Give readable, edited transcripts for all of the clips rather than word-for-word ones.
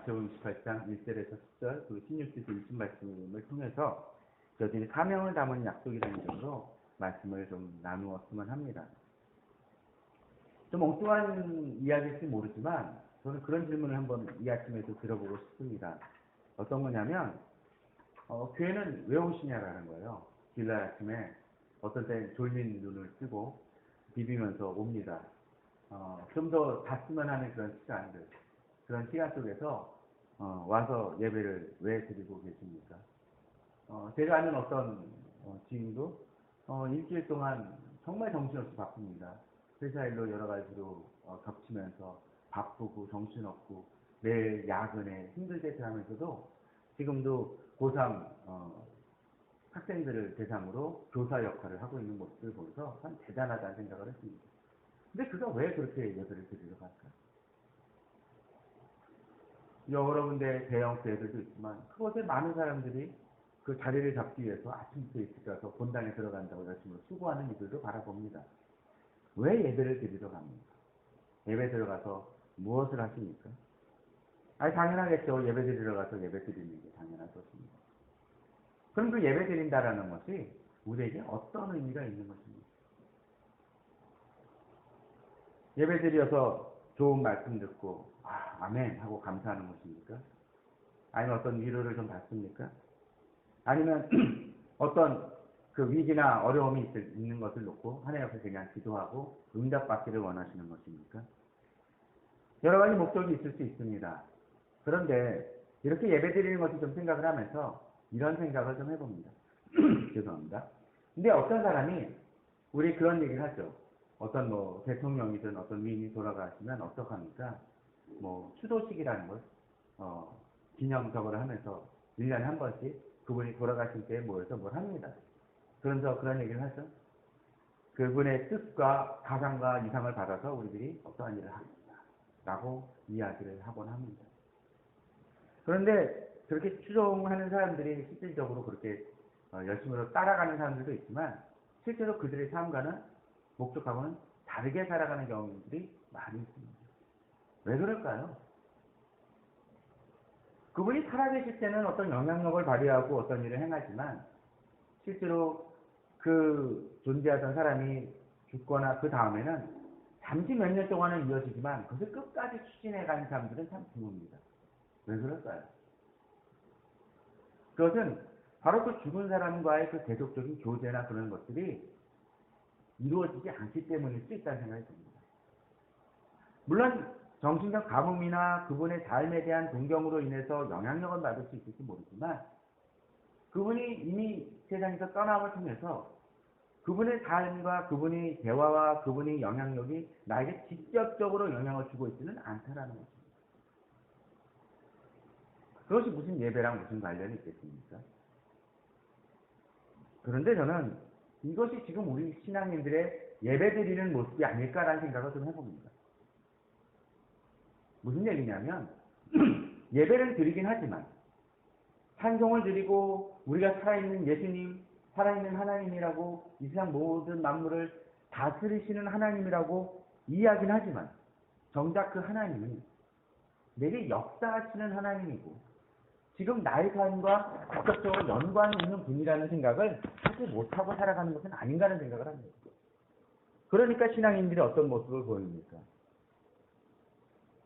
마태복음 28장 1절에서 10절 그리고 16절에서 20 말씀을 통해서 저들이 사명을 담은 약속이라는 점으로 말씀을 좀 나누었으면 합니다. 좀 엉뚱한 이야기일지 모르지만 저는 그런 질문을 한번 이 아침에도 들어보고 싶습니다. 어떤 거냐면 교회는 왜 오시냐라는 거예요. 주일날 아침에 어떤 때는 졸린 눈을 뜨고 비비면서 옵니다. 좀 더 잤으면 하는 그런 시간 속에서 와서 예배를 왜 드리고 계십니까? 제가 아는 어떤 지인도 일주일 동안 정말 정신없이 바쁩니다. 회사 일로 여러 가지로 겹치면서 바쁘고 정신없고 매일 야근에 힘들게 하면서도 지금도 고3 학생들을 대상으로 교사 역할을 하고 있는 모습을 보면서 참 대단하다는 생각을 했습니다. 근데 그가 왜 그렇게 예배를 드리러 갈까? 여러 군데 대형 교회들도 있지만 그곳에 많은 사람들이 그 자리를 잡기 위해서 아침부터 일찍 가서 본당에 들어간다고 열심히 수고하는 이들도 바라봅니다. 왜 예배를 드리러 갑니까? 예배 들어가서 무엇을 하십니까? 당연하겠죠. 예배 드리러 가서 예배 드리는 게 당연한 것입니다. 그럼 그 예배 드린다라는 것이 우리에게 어떤 의미가 있는 것입니까? 예배 드려서 좋은 말씀 듣고 아멘 하고 감사하는 것입니까? 아니면 어떤 위로를 좀 받습니까? 아니면 어떤 그 위기나 어려움이 있는 것을 놓고 하나님 앞에 그냥 기도하고 응답받기를 원하시는 것입니까? 여러 가지 목적이 있을 수 있습니다. 그런데 이렇게 예배 드리는 것을 좀 생각을 하면서 이런 생각을 좀 해봅니다. 죄송합니다. 근데 어떤 사람이 우리 그런 얘기를 하죠. 어떤 대통령이든 어떤 위인이 돌아가시면 어떡합니까? 추도식이라는 걸 기념 저거를 하면서 1년에 한 번씩 그분이 돌아가실 때 모여서 뭘 합니다. 그러면서 그런 얘기를 하죠. 그분의 뜻과 가상과 이상을 받아서 우리들이 어떠한 일을 합니다. 라고 이야기를 하곤 합니다. 그런데 그렇게 추종하는 사람들이 실질적으로 그렇게 열심히 따라가는 사람들도 있지만 실제로 그들의 삶과는 목적하고는 다르게 살아가는 경우들이 많이 있습니다. 왜 그럴까요? 그분이 살아계실 때는 어떤 영향력을 발휘하고 어떤 일을 행하지만 실제로 그 존재하던 사람이 죽거나 그 다음에는 잠시 몇 년 동안은 이어지지만 그것을 끝까지 추진해가는 사람들은 참 드뭅니다. 왜 그럴까요? 그것은 바로 그 죽은 사람과의 그 계속적인 교제나 그런 것들이 이루어지지 않기 때문일 수 있다는 생각이 듭니다. 물론 정신적 가뭄이나 그분의 삶에 대한 동경으로 인해서 영향력을 받을 수 있을지 모르지만 그분이 이미 세상에서 떠남을 통해서 그분의 삶과 그분의 대화와 그분의 영향력이 나에게 직접적으로 영향을 주고 있지는 않다라는 것입니다. 그것이 무슨 예배랑 무슨 관련이 있겠습니까? 그런데 저는 이것이 지금 우리 신앙인들의 예배드리는 모습이 아닐까라는 생각을 좀 해봅니다. 무슨 얘기냐면 예배를 드리긴 하지만 찬송을 드리고 우리가 살아있는 예수님, 살아있는 하나님이라고 이 세상 모든 만물을 다스리시는 하나님이라고 이야기는 하지만 정작 그 하나님은 내게 역사하시는 하나님이고 지금 나의 삶과 직접적으로 연관이 있는 분이라는 생각을 하지 못하고 살아가는 것은 아닌가 하는 생각을 합니다. 그러니까 신앙인들이 어떤 모습을 보입니까?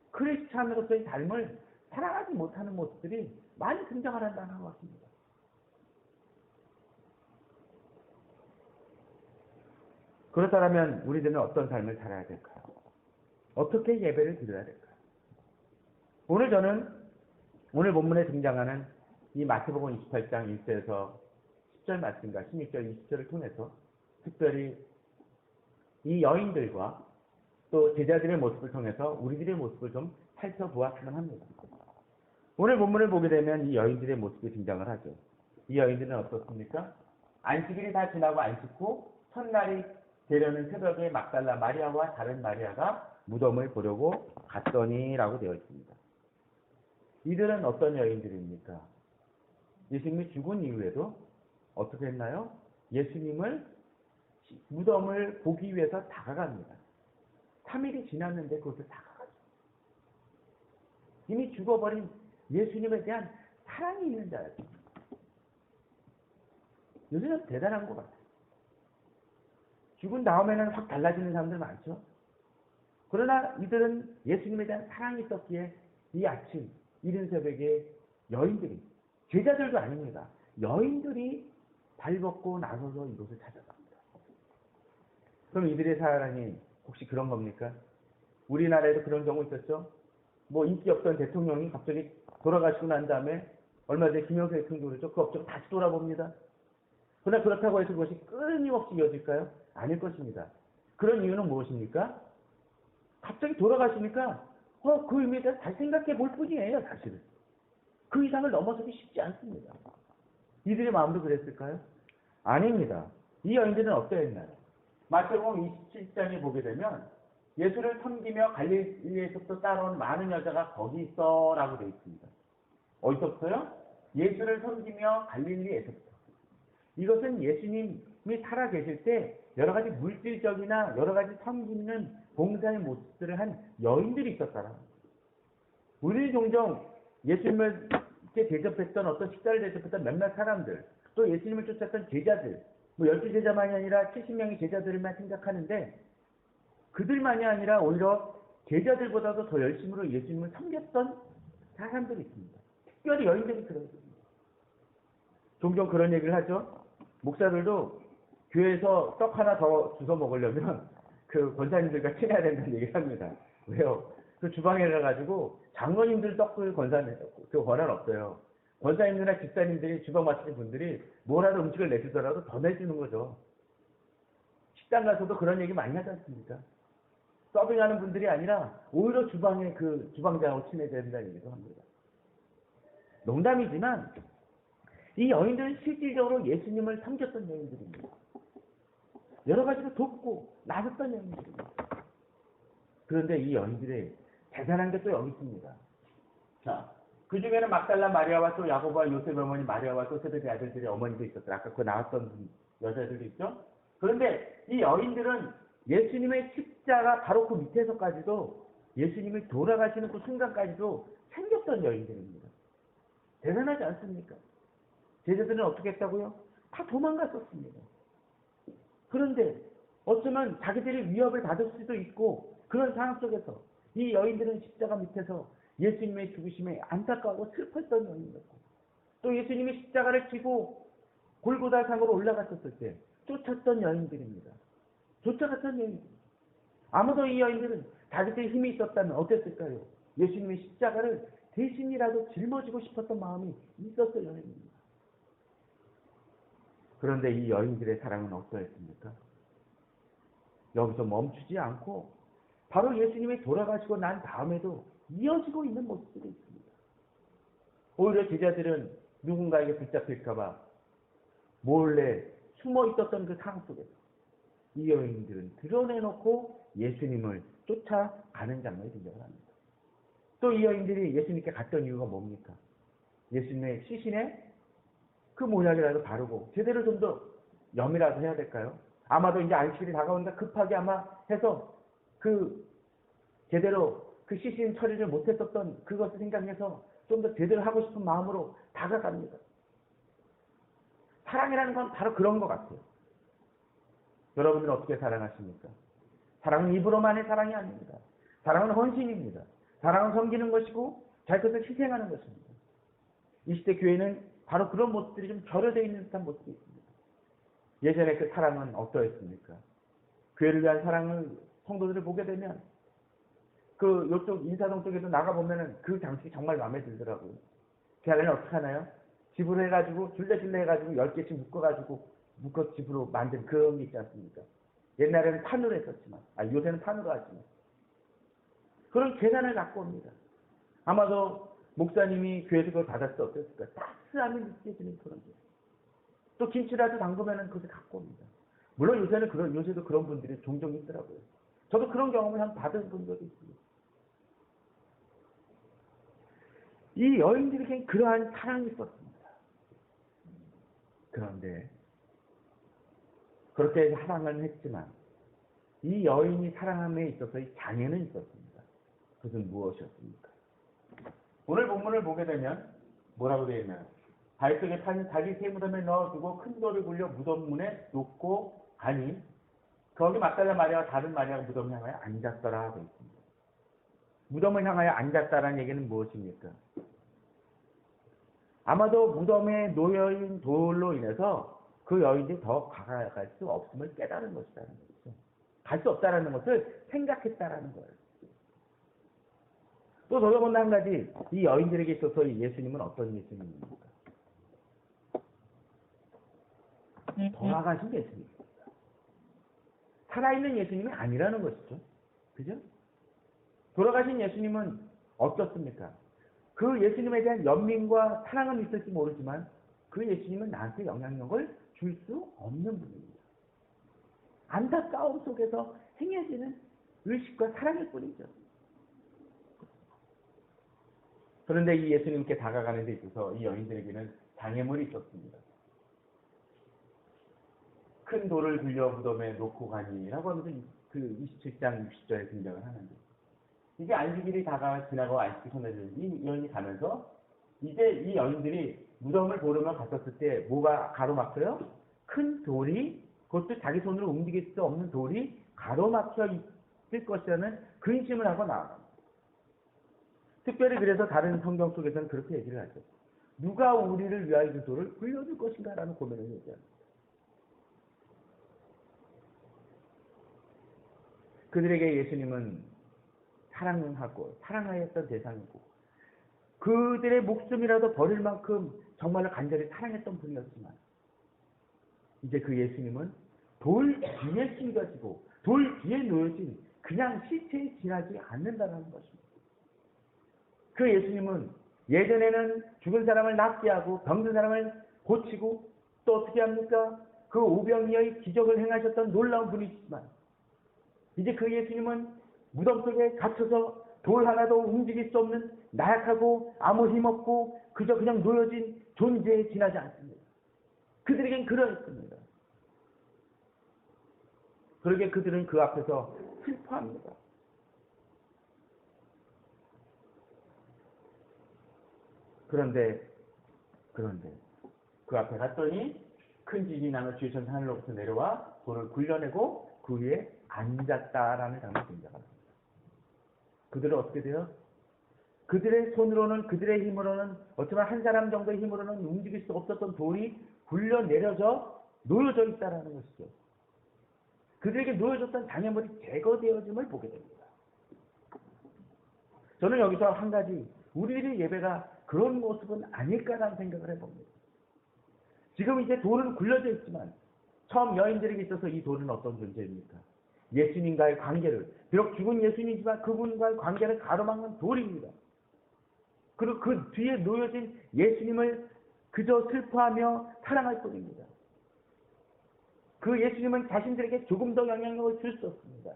크리스찬으로서의 삶을 살아가지 못하는 모습들이 많이 등장을 한다는 것 같습니다. 그렇다면 우리들은 어떤 삶을 살아야 될까요? 어떻게 예배를 드려야 될까요? 오늘 본문에 등장하는 이 마태복음 28장 1절에서 10절 말씀과 16절, 20절을 통해서 특별히 이 여인들과 또 제자들의 모습을 통해서 우리들의 모습을 좀 살펴보았으면 합니다. 오늘 본문을 보게 되면 이 여인들의 모습이 등장을 하죠. 이 여인들은 어떻습니까? 안식일이 다 지나고 안식 후 첫날이 되려는 새벽에 막달라 마리아와 다른 마리아가 무덤을 보려고 갔더니라고 되어 있습니다. 이들은 어떤 여인들입니까? 예수님이 죽은 이후에도 어떻게 했나요? 예수님을 무덤을 보기 위해서 다가갑니다. 3일이 지났는데 그것을 다가가죠. 이미 죽어버린 예수님에 대한 사랑이 있는 자였습니다. 요새는 대단한 것 같아요. 죽은 다음에는 확 달라지는 사람들 많죠. 그러나 이들은 예수님에 대한 사랑이 있었기에 이 아침 이른 새벽에 여인들이, 제자들도 아닙니다, 여인들이 발벗고 나서서 이곳을 찾아갑니다. 그럼 이들의 사랑이 혹시 그런 겁니까? 우리나라에도 그런 경우 있었죠. 뭐 인기 없던 대통령이 갑자기 돌아가시고 난 다음에 얼마 전에 김영삼 대통령도 그랬죠. 그 업적을 다시 돌아봅니다. 그러나 그렇다고 해서 그것이 끊임없이 이어질까요? 아닐 것입니다. 그런 이유는 무엇입니까? 갑자기 돌아가시니까 그 의미에 대해서 다시 생각해 볼 뿐이에요. 사실은 그 이상을 넘어서기 쉽지 않습니다. 이들의 마음도 그랬을까요? 아닙니다. 이 여인들은 어떠했나요? 마태복음 27장에 보게 되면 예수를 섬기며 갈릴리에서부터 따라온 많은 여자가 거기 있어 라고 되어 있습니다. 어디서부터요? 예수를 섬기며 갈릴리에서부터. 이것은 예수님이 살아계실 때 여러 가지 물질적이나 여러 가지 섬기는 봉사의 모습들을 한 여인들이 있었다라. 우리 종종 예수님을 대접했던 어떤 식사를 대접했던 몇몇 사람들, 또 예수님을 쫓았던 제자들, 뭐 12제자만이 아니라 70명의 제자들만 생각하는데 그들만이 아니라 오히려 제자들보다도 더 열심으로 예수님을 섬겼던 사람들이 있습니다. 특별히 여인들이 그런 겁니다. 종종 그런 얘기를 하죠. 목사들도 교회에서 떡 하나 더 주워 먹으려면 그 권사님들과 친해야 된다는 얘기를 합니다. 왜요? 그 주방에 가가지고 장로님들 떡을 그 권한 없어요. 권사님들이나 집사님들이 주방 맡으신 분들이 뭐라도 음식을 내주더라도 더 내주는 거죠. 식당 가서도 그런 얘기 많이 하지 않습니까? 서빙하는 분들이 아니라 오히려 주방에 그 주방장하고 친해져야 된다는 얘기도 합니다. 농담이지만 이 여인들은 실질적으로 예수님을 섬겼던 여인들입니다. 여러 가지로 돕고 나섰던 여인들입니다. 그런데 이 여인들의 대단한 게 또 여기 있습니다. 자, 그 중에는 막달라 마리아와 또 야고보와 요셉 어머니 마리아와 또 세베대 아들들의 어머니도 있었어요. 아까 그 나왔던 여자들도 있죠. 그런데 이 여인들은 예수님의 십자가 바로 그 밑에서까지도 예수님이 돌아가시는 그 순간까지도 챙겼던 여인들입니다. 대단하지 않습니까? 제자들은 어떻게 했다고요? 다 도망갔었습니다. 그런데 어쩌면 자기들이 위협을 받을 수도 있고 그런 상황 속에서 이 여인들은 십자가 밑에서 예수님의 죽으심에 안타까워하고 슬펐던 여인이었고 또 예수님이 십자가를 지고 골고다 산으로 올라갔었을 때 쫓았던 여인들입니다. 쫓아갔던 여인들. 아무도 이 여인들은 자기들의 힘이 있었다면 어땠을까요? 예수님의 십자가를 대신이라도 짊어지고 싶었던 마음이 있었던 여인입니다. 그런데 이 여인들의 사랑은 어떠했습니까? 여기서 멈추지 않고 바로 예수님이 돌아가시고 난 다음에도 이어지고 있는 모습들이 있습니다. 오히려 제자들은 누군가에게 붙잡힐까봐 몰래 숨어 있었던 그 상황 속에서 이 여인들은 드러내놓고 예수님을 쫓아가는 장면이 등장합니다. 또 이 여인들이 예수님께 갔던 이유가 뭡니까? 예수님의 시신에 그 모양이라도 바르고 제대로 좀 더 염이라도 해야 될까요? 아마도 이제 안식일이 다가오니까 급하게 아마 해서 그 제대로 그 시신 처리를 못했었던 그것을 생각해서 좀 더 제대로 하고 싶은 마음으로 다가갑니다. 사랑이라는 건 바로 그런 것 같아요. 여러분들은 어떻게 사랑하십니까? 사랑은 입으로만의 사랑이 아닙니다. 사랑은 헌신입니다. 사랑은 섬기는 것이고 자기 것을 희생하는 것입니다. 이 시대 교회는 바로 그런 모습들이 좀 결여되어 있는 듯한 모습이 있습니다. 예전에 그 사랑은 어떠했습니까? 교회를 위한 사랑을 성도들을 보게 되면 그 요쪽 인사동 쪽에도 나가보면은 그 장식이 정말 마음에 들더라고요. 걔네는 어떻게 하나요? 집으로 해가지고 줄레줄레 해가지고 10개씩 묶어 집으로 만든 그런 게 있지 않습니까? 옛날에는 판으로 했었지만 요새는 판으로 하지만 그런 계산을 갖고 옵니다. 아마도 목사님이 교회에서 그걸 받았을 때 어땠을까? 따스함이 느껴지는 그런 게. 또 김치라도 담그면은 그것을 갖고 옵니다. 물론 요새도 그런 분들이 종종 있더라고요. 저도 그런 경험을 한 받은 분들도 있습니다. 이 여인들에겐 그러한 사랑이 있었습니다. 그런데 그렇게 사랑을 했지만 이 여인이 사랑함에 있어서 이 장애는 있었습니다. 그것은 무엇이었습니까? 오늘 본문을 보게 되면 뭐라고 되어 있나요? 발속에 파는 자기 새 무덤에 넣어두고 큰 돌을 굴려 무덤 문에 놓고 가니 거기 막달라 마리아와 다른 마리아가 무덤을 향하여 앉았더라 되어 있습니다. 무덤을 향하여 앉았다라는 얘기는 무엇입니까? 아마도 무덤에 놓여있는 돌로 인해서 그 여인들이 더 가까이 수 없음을 깨달은 것이라는 거죠. 갈 수 없다라는 것을 생각했다라는 거예요. 또 더더군다나 한 가지, 이 여인들에게 있어서 예수님은 어떤 예수님입니까? 돌아가신 예수님입니다. 살아있는 예수님이 아니라는 것이죠. 그죠? 돌아가신 예수님은 어떻습니까? 그 예수님에 대한 연민과 사랑은 있을지 모르지만 그 예수님은 나한테 영향력을 줄 수 없는 분입니다. 안타까움 속에서 행해지는 의식과 사랑일 뿐이죠. 그런데 이 예수님께 다가가는 데 있어서 이 여인들에게는 장애물이 있었습니다. 큰 돌을 들려 무덤에 놓고 가니라고 하면서 그 27장 60절에 등장을 하는데, 이게 안식일이 지나고 안식이 손해를 이 여인이 가면서 이제 이 여인들이 무덤을 보려면 갔었을 때 뭐가 가로막혀요? 큰 돌이, 그것도 자기 손으로 움직일 수 없는 돌이 가로막혀 있을 것이라는 근심을 하고 나아갑니다. 특별히 그래서 다른 성경 속에서는 그렇게 얘기를 하죠. 누가 우리를 위하여 그 돌을 굴려줄 것인가 라는 고민을 얘기합니다. 그들에게 예수님은 사랑하고 사랑하였던 대상이고 그들의 목숨이라도 버릴 만큼 정말로 간절히 사랑했던 분이었지만 이제 그 예수님은 돌 뒤에 숨겨지고 돌 뒤에 놓여진 그냥 시체에 지나지 않는다는 것입니다. 그 예수님은 예전에는 죽은 사람을 낫게 하고 병든 사람을 고치고 또 어떻게 합니까? 그 오병이어의 기적을 행하셨던 놀라운 분이시지만 이제 그 예수님은 무덤 속에 갇혀서 돌 하나도 움직일 수 없는 나약하고 아무 힘없고 그저 그냥 놓여진 존재에 지나지 않습니다. 그들에겐 그러했습니다. 그러게 그들은 그 앞에서 슬퍼합니다. 그런데 그 앞에 갔더니 큰 지진이 나며 주신 하늘로부터 내려와 돌을 굴려내고 그 위에 앉았다라는 장면이 등장합니다. 그들은 어떻게 돼요? 그들의 손으로는 그들의 힘으로는 어쩌면 한 사람 정도의 힘으로는 움직일 수 없었던 돌이 굴려내려져 놓여져 있다라는 것이죠. 그들에게 놓여졌던 장애물이 제거되어짐을 보게 됩니다. 저는 여기서 한 가지 우리의 예배가 그런 모습은 아닐까라는 생각을 해봅니다. 지금 이제 돌은 굴려져 있지만 처음 여인들에게 있어서 이 돌은 어떤 존재입니까? 예수님과의 관계를, 비록 죽은 예수님이지만 그분과의 관계를 가로막는 돌입니다. 그리고 그 뒤에 놓여진 예수님을 그저 슬퍼하며 사랑할 뿐입니다. 그 예수님은 자신들에게 조금 더 영향력을 줄 수 없습니다.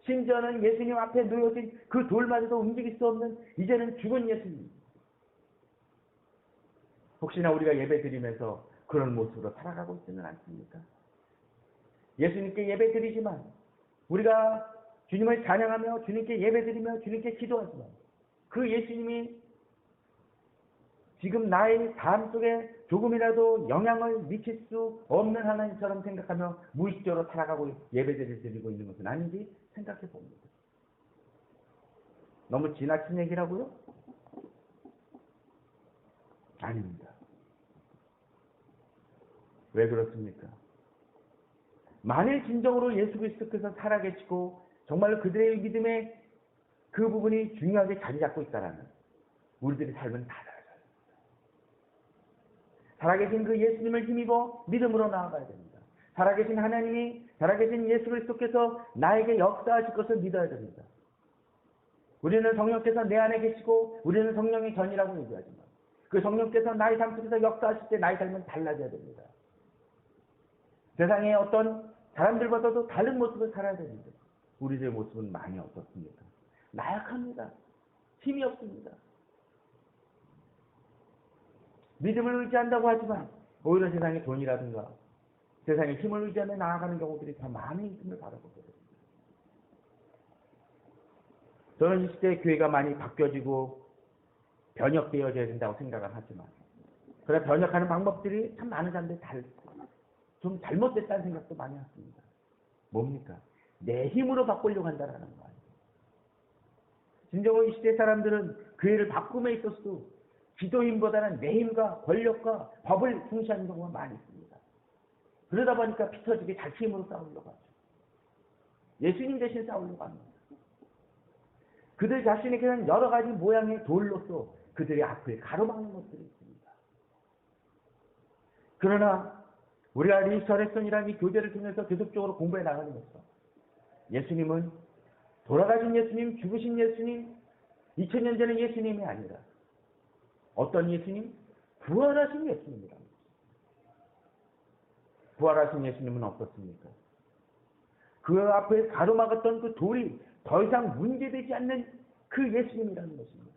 심지어는 예수님 앞에 놓여진 그 돌마저도 움직일 수 없는 이제는 죽은 예수님. 혹시나 우리가 예배드리면서 그런 모습으로 살아가고 있지는 않습니까? 예수님께 예배드리지만 우리가 주님을 찬양하며 주님께 예배드리며 주님께 기도하지만 그 예수님이 지금 나의 삶 속에 조금이라도 영향을 미칠 수 없는 하나님처럼 생각하며 무의식적으로 살아가고 예배를 드리고 있는 것은 아닌지 생각해 봅니다. 너무 지나친 얘기라고요? 아닙니다. 왜 그렇습니까? 만일 진정으로 예수 그리스도께서 살아계시고 정말로 그들의 믿음의 그 부분이 중요하게 자리 잡고 있다라면 우리들의 삶은 다 달라져요. 살아계신 그 예수님을 힘입어 믿음으로 나아가야 됩니다. 살아계신 하나님이, 살아계신 예수 그리스도께서 나에게 역사하실 것을 믿어야 됩니다. 우리는 성령께서 내 안에 계시고 우리는 성령의 전이라고 얘기하지만 그 성령께서 나의 삶 속에서 역사하실 때 나의 삶은 달라져야 됩니다. 세상의 어떤 사람들보다도 다른 모습을 살아야 됩니다. 우리들의 모습은 많이 어떻습니까? 나약합니다. 힘이 없습니다. 믿음을 의지한다고 하지만 오히려 세상의 돈이라든가 세상의 힘을 의지하며 나아가는 경우들이 더 많이 있음을 바라보게 됩니다. 저는 이 시대에 교회가 많이 바뀌어지고 변혁되어져야 된다고 생각을 하지만, 그래 변혁하는 방법들이 참 많은 사람들이 좀 잘못됐다는 생각도 많이 했습니다. 뭡니까? 내 힘으로 바꾸려고 한다라는 거예요. 진정으로 이 시대 사람들은 교회를 바꿈에 있어서도 기도힘보다는 내 힘과 권력과 법을 중시하는 경우가 많이 있습니다. 그러다 보니까 피 터지게 자기 힘으로 싸우려고 하죠. 예수님 대신 싸우려고 합니다. 그들 자신에게는 여러 가지 모양의 돌로서 그들의 앞을 가로막는 것들이 있습니다. 그러나 우리가 리서렉션이라는 이 교제를 통해서 계속적으로 공부해 나가면서 예수님은 돌아가신 예수님, 죽으신 예수님, 2000년 전의 예수님이 아니라 어떤 예수님? 부활하신 예수님이랍니다. 부활하신 예수님은 어떻습니까? 그 앞에 가로막았던 그 돌이 더 이상 문제되지 않는 그 예수님이라는 것입니다.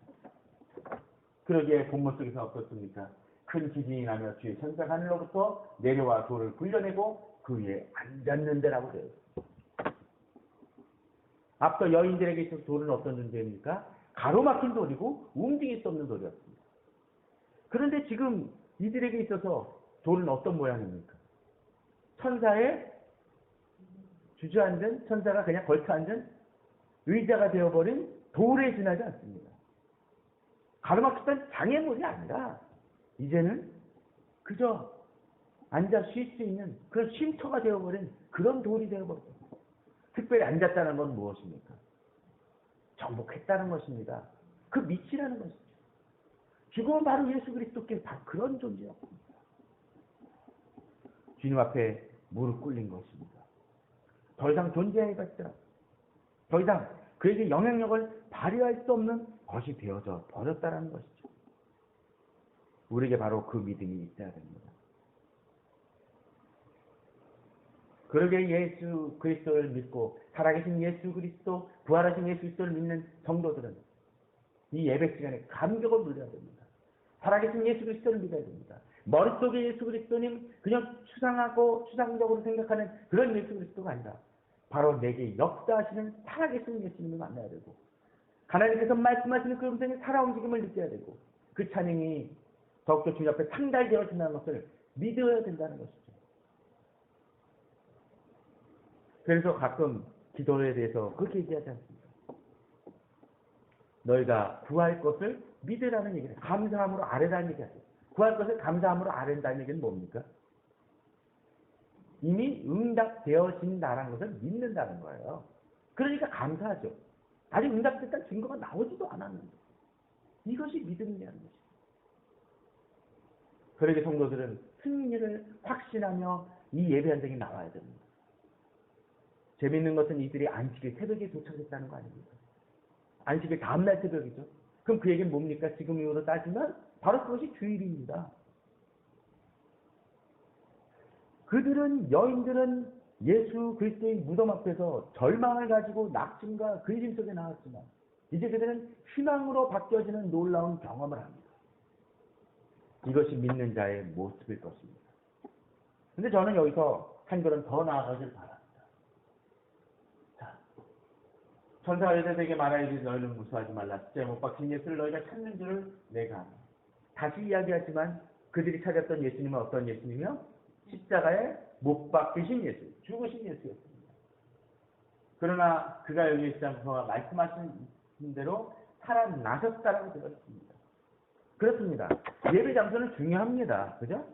그러기에 본문 속에서 어떻습니까? 큰 지진이 나며 주의 천사가 하늘로부터 내려와 돌을 굴려내고 그 위에 앉았는 데라고 되어 있습니다. 앞서 여인들에게 있어서 돌은 어떤 존재입니까? 가로막힌 돌이고 움직일 수 없는 돌이었습니다. 그런데 지금 이들에게 있어서 돌은 어떤 모양입니까? 천사의 주저앉은, 천사가 그냥 걸쳐앉은 의자가 되어버린 돌에 지나지 않습니다. 가로막혔던 장애물이 아니라 이제는 그저 앉아 쉴 수 있는 그런 쉼터가 되어버린 그런 돌이 되어버렸습니다. 특별히 앉았다는 건 무엇입니까? 정복했다는 것입니다. 그 밑이라는 것이죠. 죽음은 바로 예수 그리스도께 바로 그런 존재였습니다. 주님 앞에 무릎 꿇린 것입니다. 더 이상 존재할 것이라, 더 이상 그에게 영향력을 발휘할 수 없는 것이 되어져 버렸다는 것이죠. 우리에게 바로 그 믿음이 있어야 됩니다. 그러게 예수 그리스도를 믿고 살아계신 예수 그리스도, 부활하신 예수 그리스도를 믿는 성도들은 이 예배 시간에 감격을 누려야 됩니다. 살아계신 예수 그리스도를 믿어야 됩니다. 머릿속에 예수 그리스도님 그냥 추상적으로 생각하는 그런 예수 그리스도가 아니라 바로 내게 역사하시는 살아계신 예수님을 만나야 되고, 하나님께서 말씀하시는 그 음성의 살아 움직임을 느껴야 되고, 그 찬양이 더욱더 주님 앞에 상달되어진다는 것을 믿어야 된다는 것이죠. 그래서 가끔 기도에 대해서 그렇게 얘기하지 않습니다. 너희가 구할 것을 믿으라는 얘기를, 감사함으로 아뢰라는 얘기하죠. 구할 것을 감사함으로 아뢰다는 얘기는 뭡니까? 이미 응답되어진다는 것을 믿는다는 거예요. 그러니까 감사하죠. 아직 응답됐다는 증거가 나오지도 않았는데 이것이 믿음이라는 것이죠. 그러게 성도들은 승리를 확신하며 이 예배 현장에 나와야 됩니다. 재미있는 것은 이들이 안식일 새벽에 도착했다는 거 아닙니까? 안식일 다음날 새벽이죠. 그럼 그 얘기는 뭡니까? 지금 이후로 따지면 바로 그것이 주일입니다. 여인들은 예수 그리스도의 무덤 앞에서 절망을 가지고 낙심과 근심 속에 나왔지만 이제 그들은 희망으로 바뀌어지는 놀라운 경험을 합니다. 이것이 믿는 자의 모습일 것입니다. 근데 저는 여기서 한 걸음 더 나아가길 바랍니다. 자, 천사가 여자들에게 말하기를 너희는 무수하지 말라. 십자가에 못 박힌 예수를 너희가 찾는 줄을 내가 아노라. 다시 이야기하지만 그들이 찾았던 예수님은 어떤 예수님이요? 십자가에 못 박히신 예수, 죽으신 예수였습니다. 그러나 그가 여기 시장서가 말씀하신 대로 살아나셨다라고 들었습니다. 그렇습니다. 예배 장소는 중요합니다. 그죠?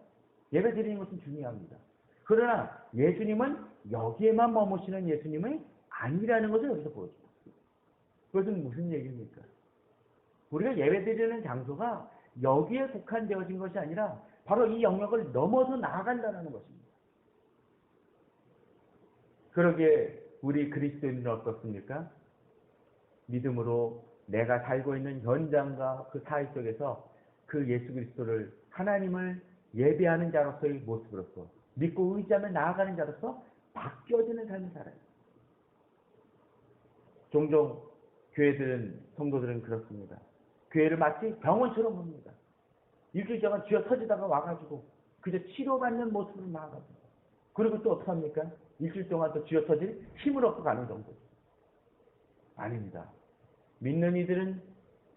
예배 드리는 것은 중요합니다. 그러나 예수님은 여기에만 머무시는 예수님이 아니라는 것을 여기서 보여줍니다. 그것은 무슨 얘기입니까? 우리가 예배 드리는 장소가 여기에 국한되어진 것이 아니라 바로 이 영역을 넘어서 나아간다는 것입니다. 그러기에 우리 그리스도인은 어떻습니까? 믿음으로 내가 살고 있는 현장과 그 사회 속에서 그 예수 그리스도를, 하나님을 예배하는 자로서의 모습으로서 믿고 의지하며 나아가는 자로서 바뀌어지는 삶을 살아요. 종종 성도들은 그렇습니다. 교회를 마치 병원처럼 봅니다. 일주일 동안 쥐어 터지다가 와가지고 그저 치료받는 모습으로 나아갑니다. 그리고 또 어떡합니까? 일주일 동안 또 쥐어 터질 힘을 얻고 가는 정도죠. 아닙니다. 믿는 이들은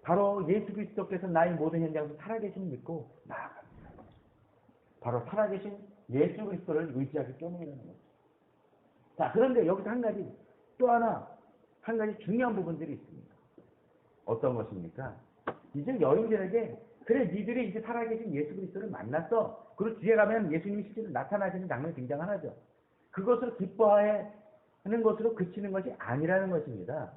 바로 예수 그리스도께서 나의 모든 현장에서 살아계신 믿고 나아갑니다. 바로 살아계신 예수 그리스도를 의지하기 때문이라는 거죠. 자, 그런데 여기서 한 가지, 또 하나, 한 가지 중요한 부분들이 있습니다. 어떤 것입니까? 이제 여인들에게, 그래, 니들이 이제 살아계신 예수 그리스도를 만났어. 그리고 뒤에 가면 예수님이 실제로 나타나시는 장면이 등장하죠. 그것을 기뻐하는 것으로 그치는 것이 아니라는 것입니다.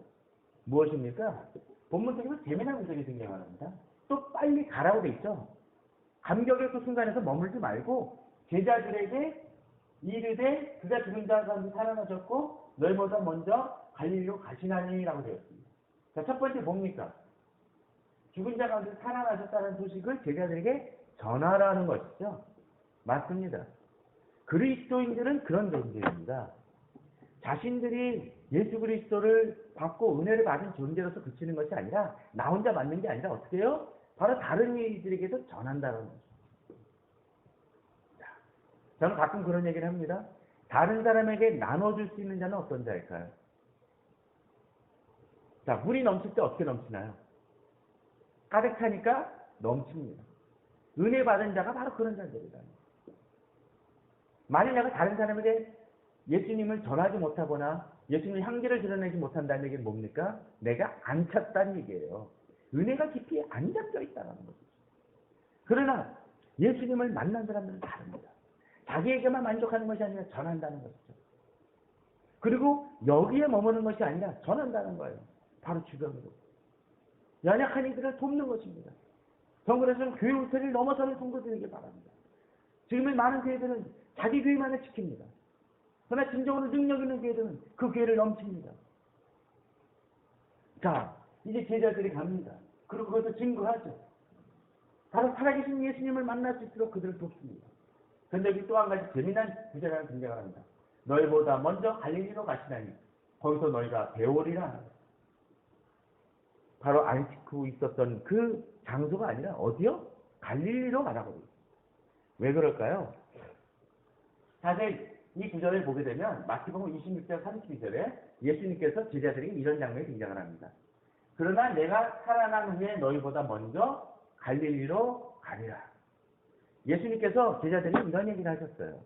무엇입니까? 본문 속에서 재미난 구절이 등장합니다. 또 빨리 가라고 돼 있죠. 감격의 그 순간에서 머물지 말고 제자들에게 이르되 그가 죽은 자 가운데 살아나셨고 너희보다 먼저 갈릴리로 가시나니라고 되어 있습니다. 자, 첫 번째 뭡니까? 죽은 자 가운데 살아나셨다는 소식을 제자들에게 전하라는 것이죠. 맞습니다. 그리스도인들은 그런 존재입니다. 자신들이 예수 그리스도를 받고 은혜를 받은 존재로서 그치는 것이 아니라 나 혼자 맞는 게 아니라 어떻게 해요? 바로 다른 이들에게서 전한다는 거죠. 저는 가끔 그런 얘기를 합니다. 다른 사람에게 나눠줄 수 있는 자는 어떤 자일까요? 자, 물이 넘칠 때 어떻게 넘치나요? 가득 차니까 넘칩니다. 은혜 받은 자가 바로 그런 자들이다. 만약 내가 다른 사람에게 예수님을 전하지 못하거나 예수님의 향기를 드러내지 못한다는 얘기는 뭡니까? 내가 안 찼다는 얘기예요. 은혜가 깊이 안 잡혀 있다는 거죠. 그러나 예수님을 만난 사람들은 다릅니다. 자기에게만 만족하는 것이 아니라 전한다는 것이죠. 그리고 여기에 머무는 것이 아니라 전한다는 거예요. 바로 주변으로. 연약한 이들을 돕는 것입니다. 정글에서는 교회 울타리를 넘어서는 성도들에게 바랍니다. 지금의 많은 교회들은 자기 교회만을 지킵니다. 그러나 진정으로 능력 있는 교회들은 그 교회를 넘칩니다. 자, 이제 제자들이 갑니다. 그리고 그것을 증거하죠. 바로 살아계신 예수님을 만날 수 있도록 그들을 돕습니다. 그런데 여기 또 한 가지 재미난 구절이 등장을 합니다. 너희보다 먼저 갈릴리로 가시나니 거기서 너희가 배우리라. 바로 안식구 있었던 그 장소가 아니라 어디요? 갈릴리로 가라고. 왜 그럴까요? 사실 이 구절을 보게 되면 마태복음 26장 32절에 예수님께서 제자들에게 이런 장면이 등장을 합니다. 그러나 내가 살아난 후에 너희보다 먼저 갈릴리로 가리라. 예수님께서 제자들에게 이런 얘기를 하셨어요.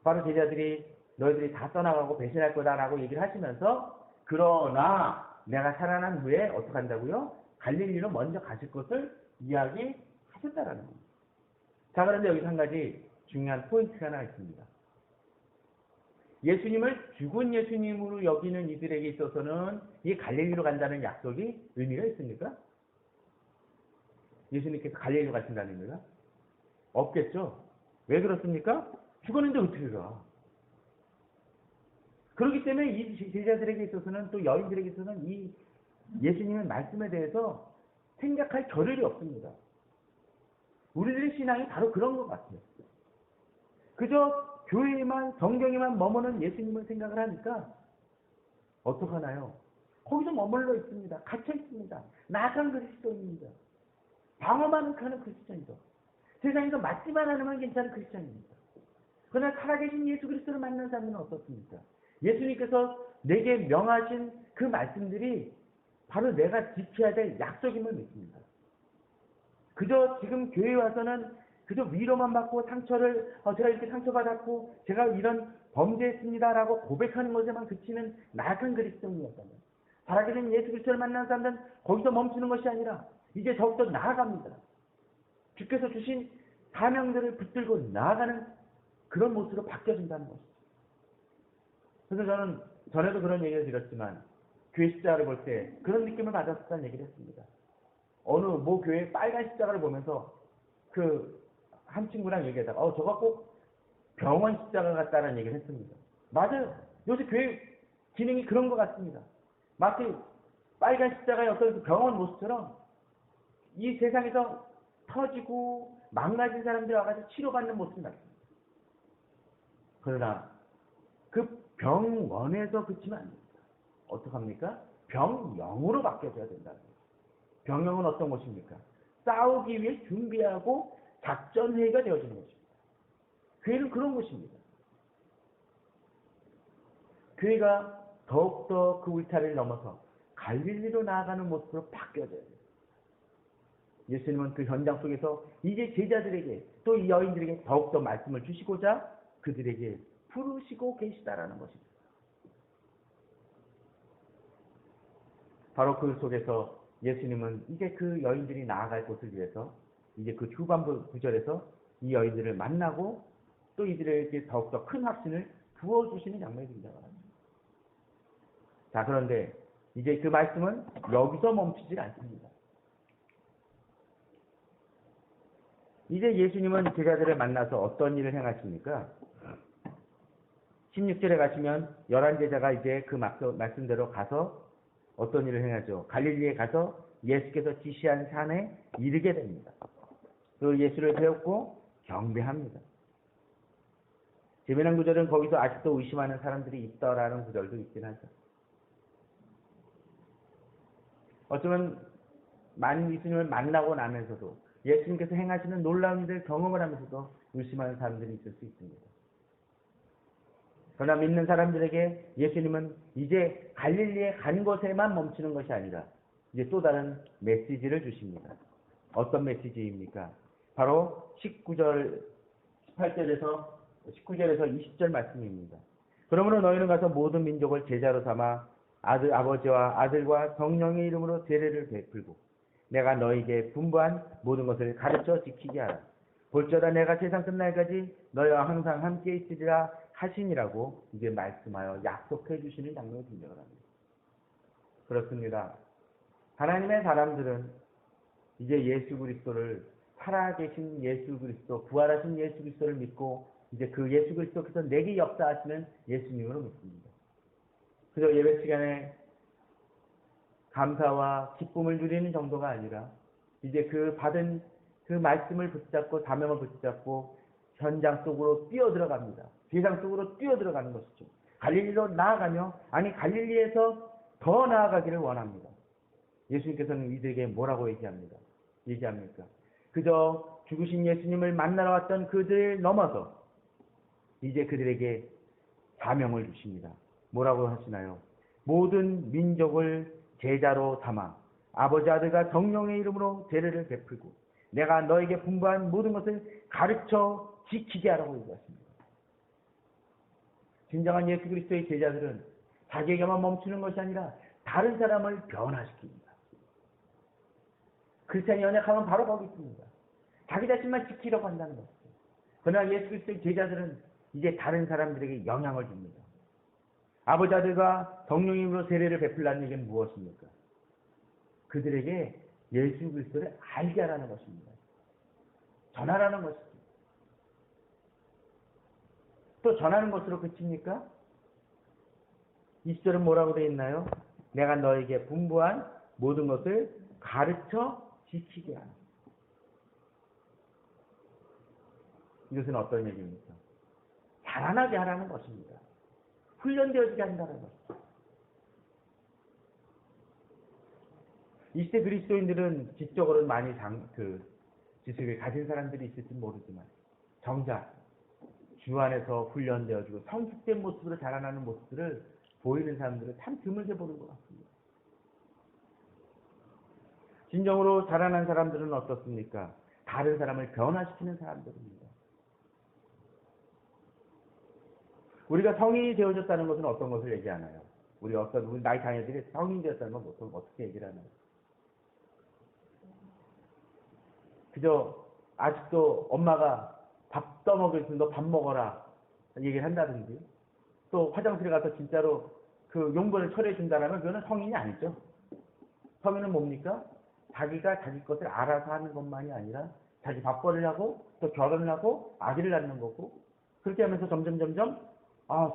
바로 제자들이 너희들이 다 떠나가고 배신할 거다라고 얘기를 하시면서 그러나 내가 살아난 후에 어떻게 한다고요? 갈릴리로 먼저 가실 것을 이야기하셨다라는 겁니다. 자, 그런데 여기서 한 가지 중요한 포인트가 하나 있습니다. 예수님을 죽은 예수님으로 여기는 이들에게 있어서는 이 갈릴리로 간다는 약속이 의미가 있습니까? 예수님께서 갈릴리로 가신다는 의미가? 없겠죠. 왜 그렇습니까? 죽었는데 어떻게 가? 그렇기 때문에 이 제자들에게 있어서는 또 여인들에게 있어서는 이 예수님의 말씀에 대해서 생각할 겨를이 없습니다. 우리들의 신앙이 바로 그런 것 같아요. 그저 교회에만 성경에만 머무는 예수님을 생각을 하니까 어떡하나요? 거기서 머물러 있습니다. 갇혀 있습니다. 나간 그리스도인입니다. 방어만 하는 크리스천이죠. 세상에서 맞지만 않으면 괜찮은 크리스천입니다. 그러나 살아계신 예수 그리스도를 만난 사람은 어떻습니까? 예수님께서 내게 명하신 그 말씀들이 바로 내가 지켜야 될 약속임을 믿습니다. 그저 지금 교회에 와서는 그저 위로만 받고 상처를 제가 이렇게 상처받았고 제가 이런 범죄했습니다라고 고백하는 것에만 그치는 나약한 그리스도인이었다면 살아계신 예수 그리스도를 만난 사람들은 거기서 멈추는 것이 아니라 이제 더욱더 나아갑니다. 주께서 주신 사명들을 붙들고 나아가는 그런 모습으로 바뀌어진다는 것이죠. 그래서 저는 전에도 그런 얘기를 드렸지만 교회 십자가를 볼 때 그런 느낌을 받았다는 얘기를 했습니다. 어느 모 교회 빨간 십자가를 보면서 그 한 친구랑 얘기하다가 저거 꼭 병원 십자가 같다는 얘기를 했습니다. 맞아요. 요새 교회 기능이 그런 것 같습니다. 마치 빨간 십자가의 어떤 그 병원 모습처럼 이 세상에서 터지고 망가진 사람들이 와가지고 치료받는 모습이 나습니다. 그러나 그 병원에서 그치면 안 됩니다. 어떡합니까? 병영으로 바뀌어져야 된다는 거죠. 병영은 어떤 것입니까? 싸우기 위해 준비하고 작전회의가 되어지는 것입니다. 교회는 그런 것입니다. 교회가 더욱더 그 울타리를 넘어서 갈릴리로 나아가는 모습으로 바뀌어져야 돼요. 예수님은 그 현장 속에서 이제 제자들에게 또 이 여인들에게 더욱더 말씀을 주시고자 그들에게 부르시고 계시다라는 것입니다. 바로 그 속에서 예수님은 이제 그 여인들이 나아갈 곳을 위해서 이제 그 후반부 구절에서 이 여인들을 만나고 또 이들에게 더욱더 큰 확신을 부어주시는 장면이 등장합니다. 자, 그런데 이제 그 말씀은 여기서 멈추질 않습니다. 이제 예수님은 제자들을 만나서 어떤 일을 행하십니까? 16절에 가시면 11제자가 이제 그 말씀대로 가서 어떤 일을 행하죠? 갈릴리에 가서 예수께서 지시한 산에 이르게 됩니다. 그 예수를 배웠고 경배합니다. 재미난 구절은 거기서 아직도 의심하는 사람들이 있다라는 구절도 있긴 하죠. 어쩌면 예수님을 만나고 나면서도 예수님께서 행하시는 놀라운 일을 경험을 하면서도 의심하는 사람들이 있을 수 있습니다. 그러나 믿는 사람들에게 예수님은 이제 갈릴리에 간 것에만 멈추는 것이 아니라 이제 또 다른 메시지를 주십니다. 어떤 메시지입니까? 바로 19절에서 20절 말씀입니다. 그러므로 너희는 가서 모든 민족을 제자로 삼아 아버지와 아들과 성령의 이름으로 세례를 베풀고 내가 너희에게 분부한 모든 것을 가르쳐 지키게 하라. 볼지어다 내가 세상 끝날까지 너희와 항상 함께 있으리라 하시니라고 이제 말씀하여 약속해 주시는 장면이 등장을 합니다. 그렇습니다. 하나님의 사람들은 이제 예수 그리스도를 살아계신 예수 그리스도, 부활하신 예수 그리스도를 믿고 이제 그 예수 그리스도께서 내게 역사하시는 예수님으로 믿습니다. 그저 예배 시간에 감사와 기쁨을 누리는 정도가 아니라 이제 그 받은 그 말씀을 붙잡고 사명을 붙잡고 현장 속으로 뛰어들어갑니다. 세상 속으로 뛰어들어가는 것이죠. 갈릴리로 나아가며 갈릴리에서 더 나아가기를 원합니다. 예수님께서는 이들에게 뭐라고 얘기합니까? 그저 죽으신 예수님을 만나러 왔던 그들 넘어서 이제 그들에게 사명을 주십니다. 뭐라고 하시나요? 모든 민족을 제자로 삼아 아버지 아들과 성령의 이름으로 세례를 베풀고 내가 너에게 분부한 모든 것을 가르쳐 지키게 하라고 얘기하십니다. 진정한 예수 그리스도의 제자들은 자기에게만 멈추는 것이 아니라 다른 사람을 변화시킵니다. 크리스찬이 연약하면 바로 거기 있습니다. 자기 자신만 지키려고 한다는 것이죠. 그러나 예수 그리스도의 제자들은 이제 다른 사람들에게 영향을 줍니다. 아버지 아들과 성령의 이름으로 세례를 베풀라는 얘기는 무엇입니까? 그들에게 예수 그리스도를 알게 하라는 것입니다. 전하라는 것이죠. 또 전하는 것으로 그칩니까? 20절은 뭐라고 되어 있나요? 내가 너에게 분부한 모든 것을 가르쳐 지키게 하라. 이것은 어떤 얘기입니까? 자라나게 하라는 것입니다. 훈련되어지게 한다는 것입니다. 20대 그리스도인들은 지적으로는 많이 지식을 가진 사람들이 있을지 모르지만 정작 주 안에서 훈련되어지고 성숙된 모습으로 자라나는 모습들을 보이는 사람들을 참 드물게 보는 것 같습니다. 진정으로 자라난 사람들은 어떻습니까? 다른 사람을 변화시키는 사람들입니다. 우리가 성인이 되어졌다는 것은 어떤 것을 얘기하나요? 우리 나이 자녀들이 성인이 되었다는 건 보통 어떻게 얘기를 하나요? 그저 아직도 엄마가 밥 떠먹을 때 너 밥 먹어라 얘기를 한다든지 또 화장실에 가서 진짜로 그 용돈을 처리해 준다면 그거는 성인이 아니죠. 성인은 뭡니까? 자기가 자기 것을 알아서 하는 것만이 아니라 자기 밥벌이를 하고 또 결혼을 하고 아기를 낳는 거고 그렇게 하면서 점점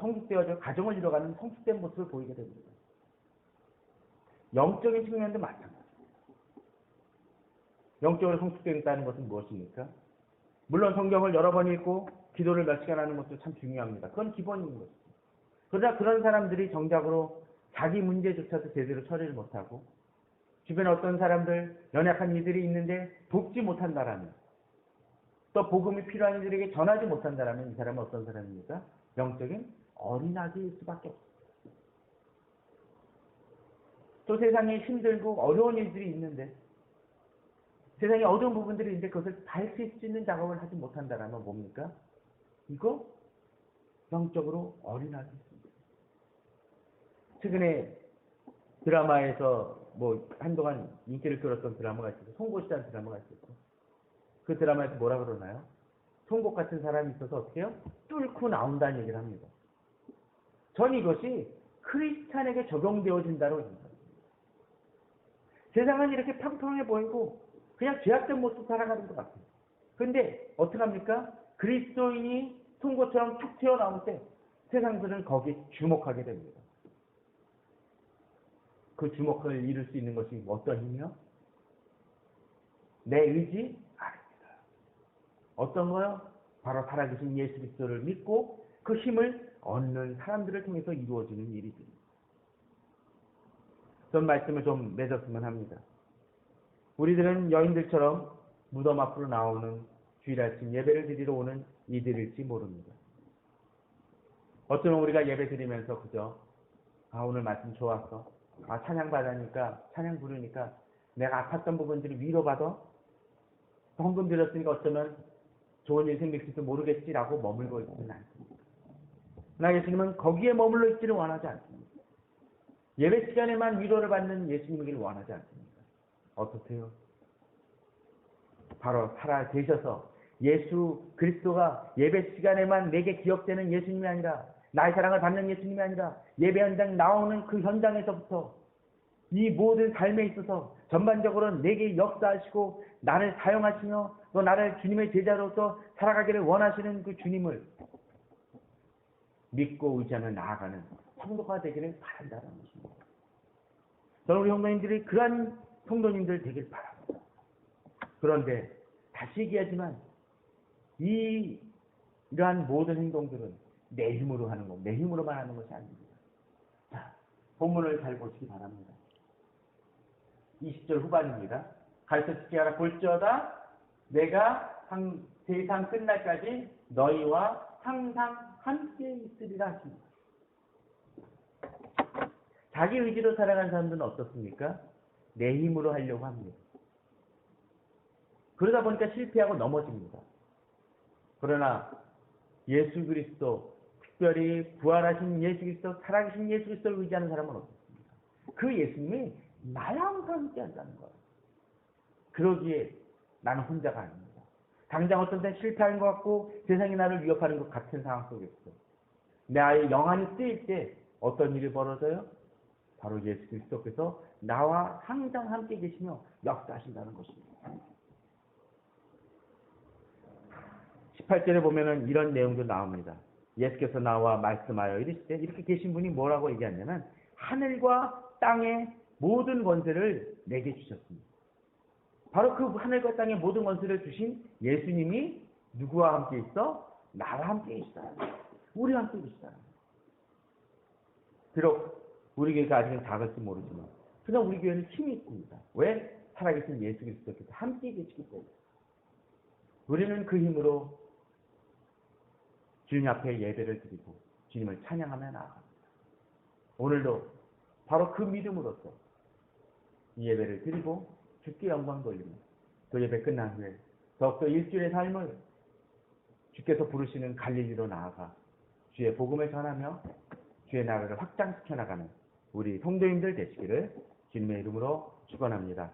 성숙되어져 가정을 이뤄가는 성숙된 모습을 보이게 됩니다. 영적인 측면도 마찬가지입니다. 영적으로 성숙되었다는 것은 무엇입니까? 물론 성경을 여러 번 읽고 기도를 몇 시간 하는 것도 참 중요합니다. 그건 기본인 것이죠. 그러나 그런 사람들이 정작으로 자기 문제조차도 제대로 처리를 못하고 주변에 어떤 사람들, 연약한 이들이 있는데 돕지 못한다라면 또 복음이 필요한 이들에게 전하지 못한다라면 이 사람은 어떤 사람입니까? 영적인 어린아기일 수밖에 없습니다. 또 세상에 힘들고 어려운 일들이 있는데 세상의 어두운 부분들이 이제 그것을 밝힐 수 있는 작업을 하지 못한다라면 뭡니까? 이거 영적으로 어린아이 있습니다. 최근에 드라마에서 뭐 한동안 인기를 끌었던 드라마가 있어서 송곳이라는 드라마가 있었고, 그 드라마에서 뭐라 그러나요? 송곳 같은 사람이 있어서 어떻게 해요? 뚫고 나온다는 얘기를 합니다. 전 이것이 크리스찬에게 적용되어진다고 생각합니다. 세상은 이렇게 평평해 보이고 그냥 죄악된 모습 살아가는 것 같아요. 그런데 어떡합니까? 그리스도인이 송곳처럼 툭 튀어나올 때 세상들은 거기에 주목하게 됩니다. 그 주목을 이룰 수 있는 것이 어떤 힘이요? 내 의지? 아닙니다. 어떤 거요? 바로 살아계신 예수 그리스도를 믿고 그 힘을 얻는 사람들을 통해서 이루어지는 일이죠. 전 말씀을 좀 맺었으면 합니다. 우리들은 여인들처럼 무덤 앞으로 나오는 주일 아침 예배를 드리러 오는 이들일지 모릅니다. 어쩌면 우리가 예배 드리면서 그저 오늘 말씀 좋았어. 찬양 받으니까, 찬양 부르니까 내가 아팠던 부분들이 위로받아. 헌금 드렸으니까 어쩌면 좋은 일 생길지도 모르겠지라고 머물고 있지는 않습니다. 그러나 예수님은 거기에 머물러 있지를 원하지 않습니다. 예배 시간에만 위로를 받는 예수님이길 원하지 않습니다. 어떠세요? 바로 살아 계셔서 예수 그리스도가 예배 시간에만 내게 기억되는 예수님이 아니라, 나의 사랑을 받는 예수님이 아니라, 예배 현장 나오는 그 현장에서부터 이 모든 삶에 있어서 전반적으로 내게 역사하시고 나를 사용하시며 또 나를 주님의 제자로서 살아가기를 원하시는 그 주님을 믿고 의지하며 나아가는 성도가 되기를 바란다는 것입니다. 저는 우리 성도님들이 그러한 성도님들 되길 바랍니다. 그런데 다시 얘기하지만 이러한 모든 행동들은 내 힘으로 하는 것, 내 힘으로만 하는 것이 아닙니다. 자, 본문을 잘 보시기 바랍니다. 20절 후반입니다. 가르쳐주게 하라. 볼지어다 내가 세상 끝날까지 너희와 항상 함께 있으리라 하십니다. 자기 의지로 살아가는 사람들은 어떻습니까? 내 힘으로 하려고 합니다. 그러다 보니까 실패하고 넘어집니다. 그러나 예수 그리스도, 특별히 부활하신 예수 그리스도, 살아계신 예수 그리스도를 의지하는 사람은 어떻습니까? 그 예수님이 나랑 함께 한다는 거예요. 그러기에 나는 혼자가 아닙니다. 당장 어떤 때 실패하는 것 같고 세상이 나를 위협하는 것 같은 상황 속에서 나의 영안이 쓰일 때 어떤 일이 벌어져요? 바로 예수 그리스도께서 나와 항상 함께 계시며 역사하신다는 것입니다. 18절에 보면은 이런 내용도 나옵니다. 예수께서 나와 말씀하여 이르시되, 이렇게 계신 분이 뭐라고 얘기하냐면 하늘과 땅의 모든 권세를 내게 주셨습니다. 바로 그 하늘과 땅의 모든 권세를 주신 예수님이 누구와 함께 있어? 나와 함께 계시다. 우리와 함께 계시다. 비록 우리 교회가 아직은 작을지 모르지만 그냥 우리 교회는 힘이 있습니다. 왜? 살아계신 예수 그리스도께서 함께 계시기 때문에. 우리는 그 힘으로 주님 앞에 예배를 드리고 주님을 찬양하며 나아갑니다. 오늘도 바로 그 믿음으로써 이 예배를 드리고 주께 영광 돌리며 그 예배 끝난 후에 더욱더 일주일의 삶을 주께서 부르시는 갈릴리로 나아가 주의 복음을 전하며 주의 나라를 확장시켜 나가는 우리 성도님들 되시기를 주님의 이름으로 축원합니다.